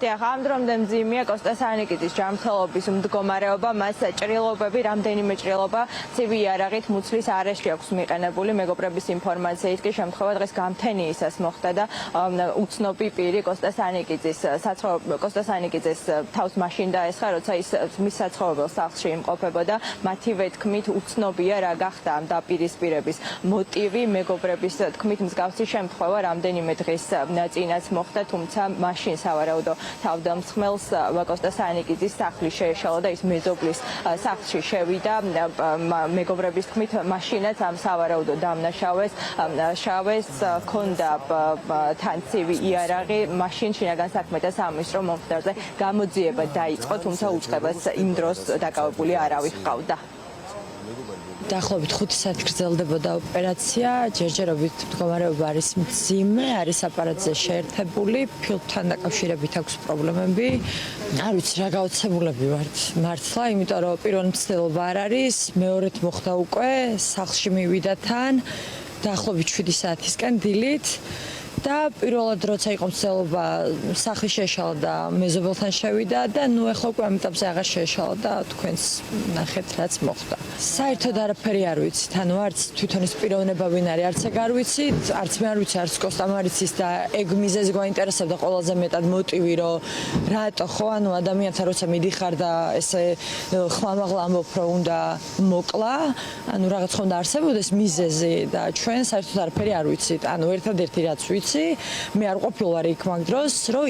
დიახ, ამ დრომდე მძიმეა კოსტას ანიკიძის ჯანმრთელობის მდგომარეობა, მას ჭრილობები, რამდენიმე ჭრილობა ცივი იარაღით მუცლის არეშტი აქვს მიყენებული. მეგობრების ინფორმაციით კი შემთხვევა დღეს გამთენიისას მოხდა და უცნობი პირი კოსტას ანიკიძის თავს მაშინ დაესხა, როცა ის მის საცხოვრებელ სახლში იმყოფებოდა. მათივე თქმით უცნობია რა გახდა ამ დაპირისპირების მოტივი. მეგობრების თქმით მსგავსი შემთხვევა რამდენიმე დღის წინაც მოხდა, თუმცა მაშინ სავარაუდო თავდამსხმელს კოსტას ანიკიძის სახლი შეეშალა და ის მეზობლის სახლში შევიდა. მეგობრების თქმით მაშინაც ამ სავარაუდო დამნაშავეს ჰქონდა თან ცივი იარაღი. მაშინ შინაგან საქმეთა სამინისტრო მომხდარზე გამოძიება დაიწყო, თუმცა უწყებას იმ დროს დაკავებული არავის ჰყავდა. დაახლოებით 5 საათი გრძელდებოდა ოპერაცია, ჯერჯერობით მდგომარეობა არის მძიმე, არის აპარატზე შეერთებული, ფილტვთან დაკავშირებით აქვს პრობლემები. არ ვიცი რა გაოცებულები ვართ მართლა, იმიტომ რომ პირველი მცდელობა არ არის, მეორედ მოხდა უკვე, სახლში მივიდა თან, დაახლოებით 7 საათისკენ დილით. და პირველად როცა იყო მცდელობა სახლი შეეშალა და მეზობელთან შევიდა და ნუ ახლა უკვე ამ ეტაპზე აღარ შეეშალა და თქვენს ნახეთ რაც მოხდა. საერთოდ არაფერი არ ვიცით, ანუ არც თვითონ ის პიროვნება ვინ არის, არც ეგ არ ვიცით, არც მე არ ვიცი, არც კოსტამ არ იცის და ეგ მიზეზი გვაინტერესებდა ყველაზე მეტად მოტივი, რომ რატო ხო, ანუ ადამიანთან როცა მიდიხარ და ესე ხმამაღლა ამბობ, რომ უნდა მოკლა, ანუ რაღაც ხომ და არსებობდეს მიზეზი და ჩვენ საერთოდ არაფერი არ ვიცით. ანუ ერთადერთი რაც ვიცი მე არ ყოფილვარ იქ მაგ დროს, რომ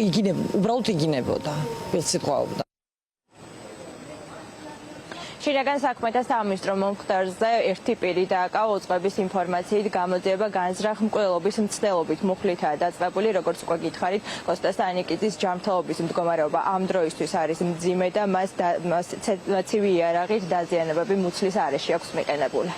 უბრალოდ იგინებოდა, სიტყვაობდა. შინაგან საქმეთა სამინისტრო მომხდარზე ერთი პირი დააკავა. უწყების ინფორმაციით გამოძიება განზრახ მკვლელობის მცდელობით მუხლითაა დაწყებული. როგორც უკვე გითხარით, კოსტას ანიკიძის ჯანმრთელობის მდგომარეობა ამ დროისთვის არის მძიმე და მას ცივი იარაღით დაზიანებები მუცლის არეში აქვს მიყენებული.